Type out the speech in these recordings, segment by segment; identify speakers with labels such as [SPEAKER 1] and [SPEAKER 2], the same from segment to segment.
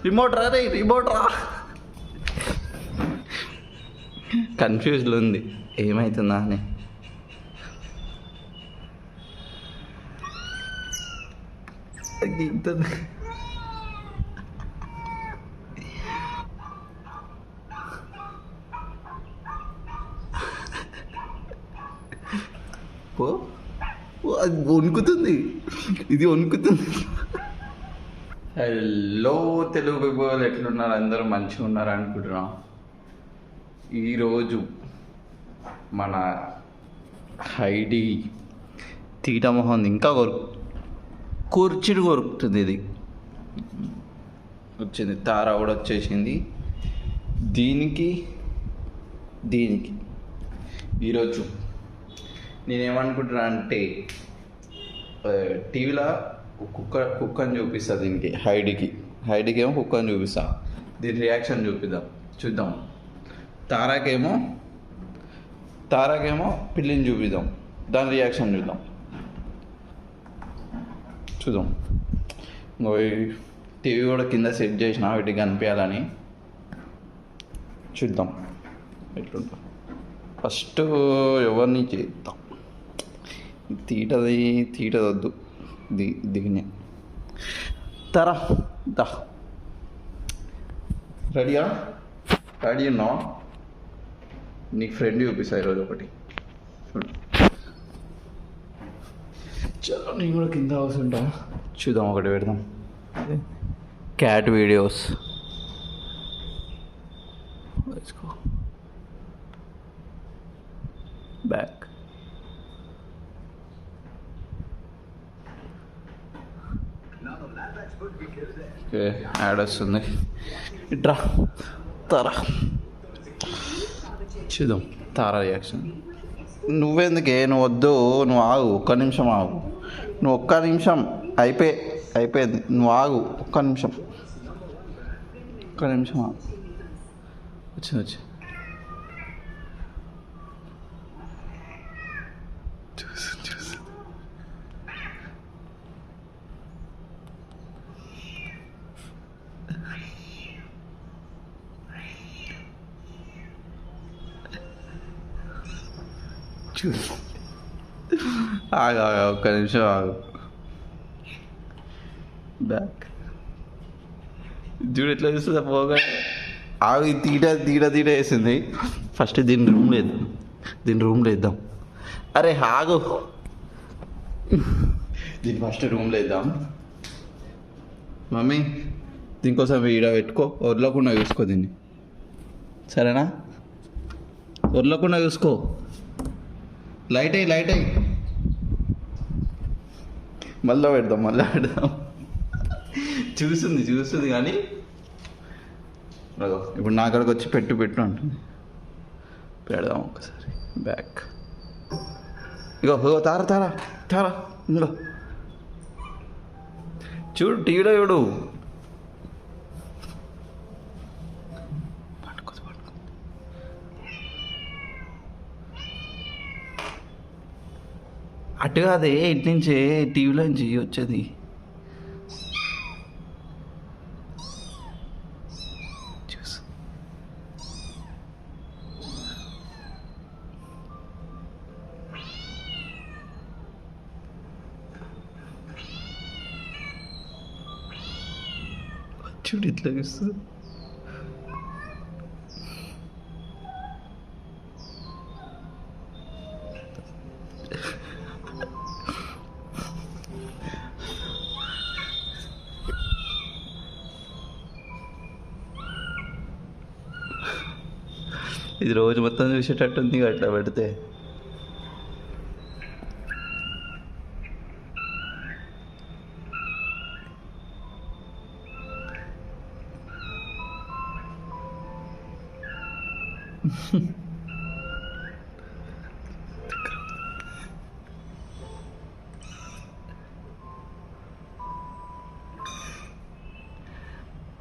[SPEAKER 1] Remote రా రే, remote రా. కన్ఫ్యూజ్లో ఉంది ఏమవుతుందా అని. పో, అది వణుకుతుంది, ఇది వణుకుతుంది. హలో తెలుగు పీపుల్, ఎట్లున్నారు? అందరూ మంచిగా ఉన్నారు అనుకుంటున్నాం. ఈరోజు మన హైడీ తీట మొహం ఇంకా కూర్చుని కొరుకుతుంది. ఇది వచ్చింది, తార కూడా వచ్చేసింది. దీనికి ఈరోజు నేనేమనుకుంటున్నా అంటే టీవీలో కుక్కని చూపిస్తా దీనికి, హైడీకి ఏమో కుక్కని చూపిస్తా. దీని రియాక్షన్ చూద్దాం. తారాకేమో పిల్లిని చూపిద్దాం, దాని రియాక్షన్ చూద్దాం. టీవీ కూడా కింద సెట్ చేసిన వీటికి కనిపించాలని. చూద్దాం ఎట్లుంటా. ఫస్ట్ ఎవరిని చేద్దాం? తీటదొద్దు, దిగిన తరా దా. రెడీ ఉన్నావా? నీకు ఫ్రెండ్ చూపిస్తా ఈరోజు ఒకటి. చలో నేను కూడా కింద అవసరం చూద్దాం, ఒకటి పెడదాం. Cat videos back. Okay, add వస్తుంది. ఇట్రా తారా, చూద్దాం తారా రియాక్షన్. నువ్వెందుకే, నువ్వు వద్దు, నువ్వు ఆగు, ఒక్క నిమిషం ఆగు. నువ్వు ఒక్క నిమిషం అయిపోయింది, నువ్వు ఆగు, ఒక్క నిమిషం ఆగు. వచ్చి ఆగా, ఒక్క నిమిషం ఆగు. బ్యాక్ చూడు ఎట్లా చూస్తుందా పోగా. ఆగు, తీట వేసింది. ఫస్ట్ దీని రూమ్లో వేద్దాం. అరే ఆగు, దీన్ని ఫస్ట్ రూమ్లో వేద్దాం. మమ్మీ దీనికోసం ఈడ పెట్టుకో, వదలకుండా చూసుకో దీన్ని, సరేనా? వదలకుండా చూసుకో. లైట్ అయ్యి మళ్ళీ పెడదాం. చూస్తుంది కానీ ఇప్పుడు నా కాడికి వచ్చి పెట్టు అంటుంది. పెడదాం ఒకసారి. బ్యాక్ ఇగో తారా ఇందులో చూడు, టీవీలో చూడు. అటు కాదే, ఇటు నుంచే, టీవీలో నుంచి వచ్చేది. చూసు చూడు ఇట్లా చూస్తుంది. ఇది రోజు మొత్తం చూసేటట్టుంది అట్లా పెడితే.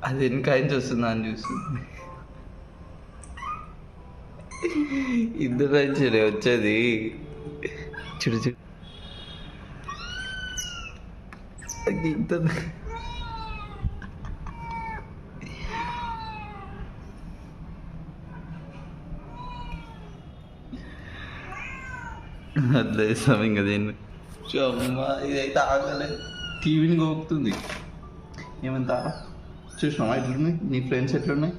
[SPEAKER 1] అది వెనకాయని చూస్తుందా అని చూస్తుంది. ఇద్దరు వచ్చేది చూడు అట్లా వేస్తాం ఇంకా దీన్ని. అమ్మా ఇదైతే ఆగలేదు, టీవీని గోకుతుంది. ఏమంతా చూసినావా ఎట్లున్నాయి నీ ఫ్రెండ్స్? ఎట్లున్నాయి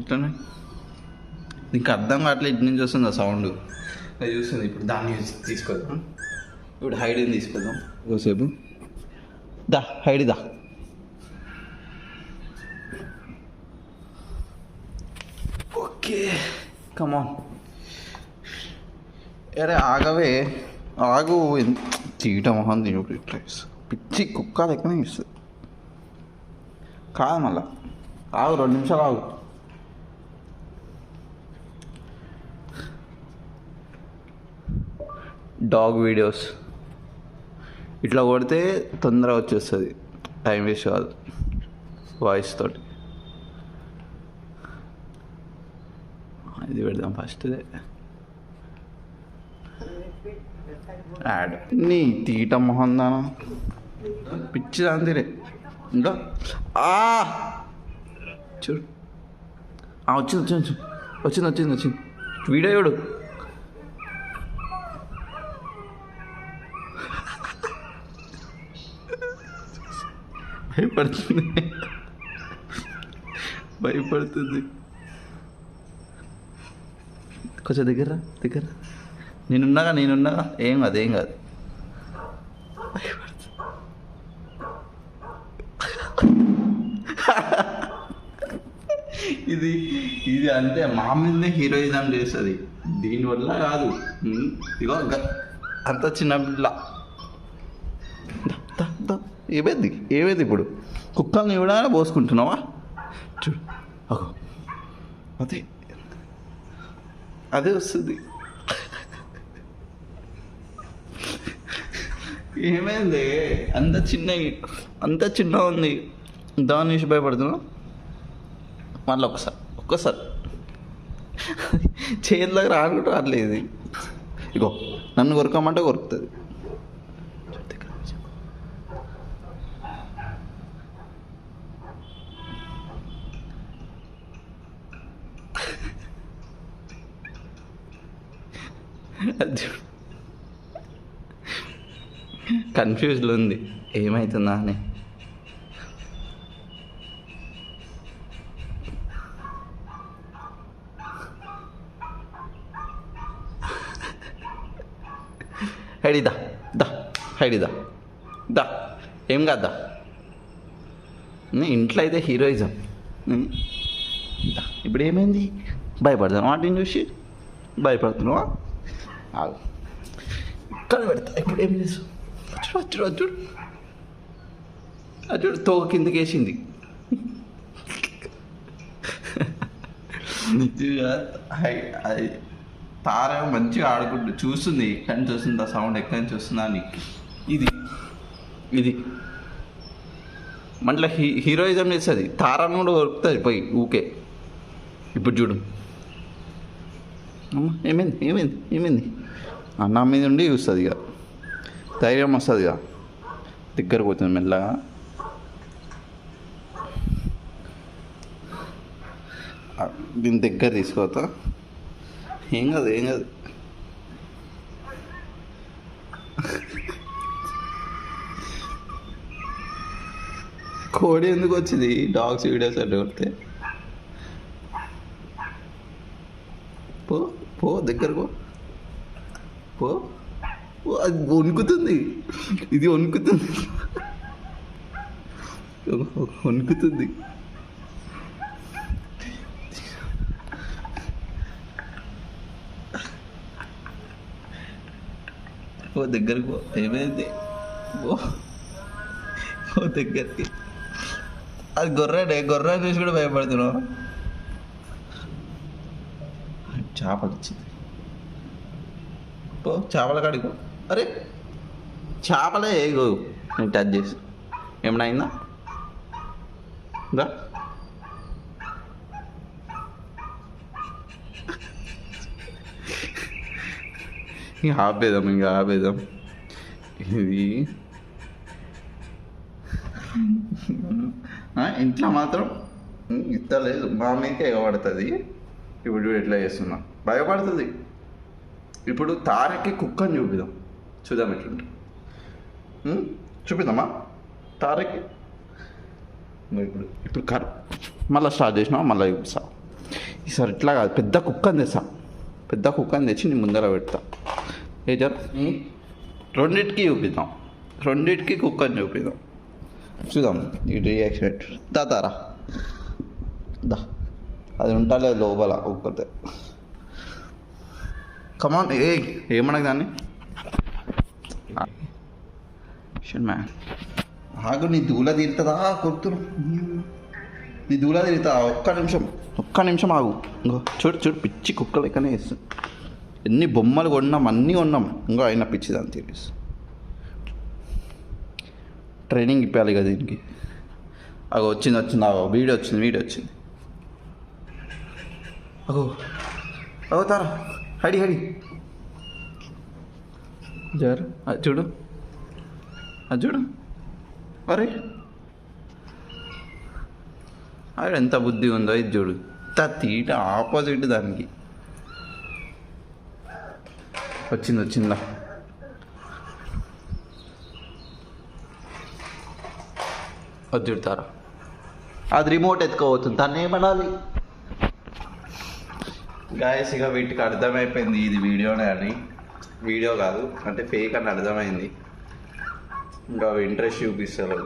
[SPEAKER 1] ఎట్లున్నాయి నీకు అర్థం కావట్లే. ఇటు నుంచి వస్తుంది ఆ సౌండ్, అది చూస్తుంది. ఇప్పుడు దాన్ని తీసుకొద్దాం. ఇప్పుడు హైడీని తీసుకొద్దాం ఒకసేపు. దా హైడి దా. Okay come on. అరే ఆగవే, ఆగు. తీయట మొహం దేవుడు ఇట్లా పిచ్చి కుక్క లెక్కనే ఇస్తుంది. కాదు మళ్ళా ఆగు, 2 నిమిషాలు ఆగు. డాగ్ వీడియోస్ ఇట్లా కొడితే తొందరగా వచ్చేస్తుంది, టైం వేస్ట్ కాదు. వాయిస్ తోటి ఇది పెడదాం ఫస్ట్. యాడ్ నీ తీట మొహం దానా పిచ్చి దాంతిరే. ఇంకా చూడు వచ్చింది వచ్చింది వచ్చింది వచ్చింది వచ్చింది వీడియో చూడు. భయపడుతుంది భయపడుతుంది. కొంచెం దగ్గర దగ్గర. నేనున్నాగా ఏం కాదు ఏం కాదు. ఇది ఇది అంతే, మా మీదనే హీరోయిజం చేస్తుంది. దీనివల్ల కాదు. ఇగో అంత చిన్న పిల్ల. ఏమైంది ఏమైంది ఇప్పుడు? కుక్కల్ని ఇవ్వడానికి పోసుకుంటున్నావా? చూడు అగో అదే అదే వస్తుంది. ఏమైంది? అంత చిన్న ఉంది, దాని నుంచి భయపడుతున్నా. మళ్ళీ ఒక్కసారి చేతిలోకి రానుకుంటూ రావట్లేదు. ఇగో నన్ను కొరకమంటే కొరుకుతుంది. కన్ఫ్యూజ్లో ఉంది ఏమవుతుందా అని. హైడిదా దా హైడిదా దా ఏం కాదా. ఇంట్లో అయితే హీరోయిజం. ఇప్పుడు ఏమైంది? భయపడతాను వాటిని చూసి. భయపడుతున్నావా? ఆగు ఇక్కడ పెడతా. ఇప్పుడు ఏం చేస్తావు? చూడు చూడు చూడు తోక కిందకి వేసింది. అది తార మంచిగా ఆడుకుంటూ చూస్తుంది. ఎక్కడి నుంచి వస్తుంది ఆ సౌండ్, ఎక్కడి నుంచి వస్తుందా అని. ఇది మళ్ళీ హీరోయిజం చేస్తుంది. తారను కూడా దొరుకుతుంది పోయి ఊకే. ఇప్పుడు చూడు అమ్మ ఏమైంది అన్న మీద ఉండి చూస్తుంది. ఇక ధైర్యం వస్తుంది. ఇక దగ్గరకు పోతుంది మెల్లగా. దీని దగ్గర తీసుకోతా. ఏం కాదు కోడి ఎందుకు వచ్చింది డాగ్స్ వీడియోస్ అంటే కొడితే? పో దగ్గరకు పో. అది వణుకుతుంది, ఇది వణుకుతుంది. ఓ దగ్గరకు పో. ఏమైంది? ఓ దగ్గరికి. అది గొర్రె చూసి కూడా భయపడుతున్నావు. చేపలు వచ్చింది. పో చేపల కాడికి పో. అరే చేపలే ఏగో నేను టచ్ చేసి ఏమన్నా అయిందా? రా ఇంకా ఆపేద్దాం. ఇది ఇంట్లో మాత్రం ఇస్తలేదు, మా మీదకే ఎగబడుతుంది. ఇప్పుడు ఎట్లా చేస్తున్నా భయపడుతుంది. ఇప్పుడు తారకి కుక్కని చూద్దాం ఎట్లుంటే. చూపిద్దామా తారకి? ఇప్పుడు మళ్ళీ స్టార్ట్ చేసినావా? మళ్ళీ చూపిస్తా. ఈసారి ఇట్లా కాదు, పెద్ద కుక్కని తెచ్చి నీ ముందర పెడతా. ఏ జర రెండింటికి చూపిద్దాం, రెండింటికి కుక్కని చూద్దాం ఈ రియాక్షన్. తారా దా, అది ఉంటాలే లోపల కుక్కతే. కమాన్, ఏమనకు దాన్ని. మ్యాన్ ఆగు, నీ దూల తీరుతుందా కొడుతురు, నీ దూల తీరుతుందా? ఒక్క నిమిషం ఆగు. ఇంకో చూడు పిచ్చి కుక్కలు ఎక్కనే వేస్తుంది. ఎన్ని బొమ్మలు కొన్నాం, అన్నీ కొన్నాం, ఇంకో అయినా పిచ్చి దాన్ని తీరేసి. ట్రైనింగ్ ఇప్పాలి కదా దీనికి. అగో వచ్చింది వీడియో వచ్చింది. అగో తారా, హడి జర్ చూడు, అరే ఎంత బుద్ధి ఉందో ఇది చూడు. తీట ఆపోజిట్ దానికి వచ్చిందా. అది చూడతారా, అది రిమోట్ ఎత్తుకోబోతుంది, దాన్ని ఏమనాలి? గాయస్ ఇక వీటికి అర్థమైపోయింది ఇది వీడియోనే అని. వీడియో కాదు అంటే ఫేక్ అని అర్థమైంది. ఇంకా ఇంట్రెస్ట్ చూపిస్తారు,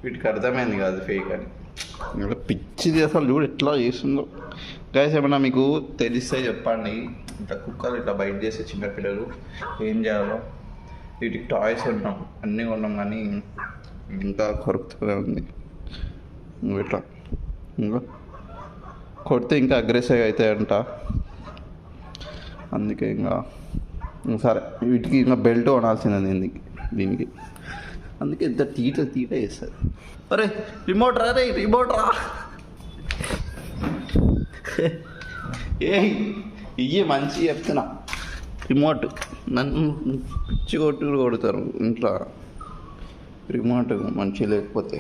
[SPEAKER 1] వీటికి అర్థమైంది కాదు ఫేక్ అని. ఇంకా పిచ్చిది అసలు చూడు ఎట్లా చేస్తుందో. గాయస్ ఏమన్నా మీకు తెలిస్తే చెప్పండి. ఇట్లా కుక్కలు ఇట్లా బయట చేసే చిన్నపిల్లలు ఏం చేయాలో. వీటికి టాయ్స్ ఉన్నాం, అన్నీ కొన్నాం, కానీ ఇంకా కొరుకుతూనే ఉంది. ఇట్లా ఇంకా కొడితే ఇంకా అగ్రెసివ్ అవుతాయంట. అందుకే ఇంకా సరే వీటికి ఇంకా బెల్ట్ కొనాల్సిందే దీనికి. అందుకే ఇంత తీట చేస్తుంది. అరే రిమోట్ రా ఇయ్యి మంచి చెప్తున్నా. రిమోట్ నన్ను పిచ్చి కొడుతారు ఇంట్లో. రిమోట్ మంచి లేకపోతే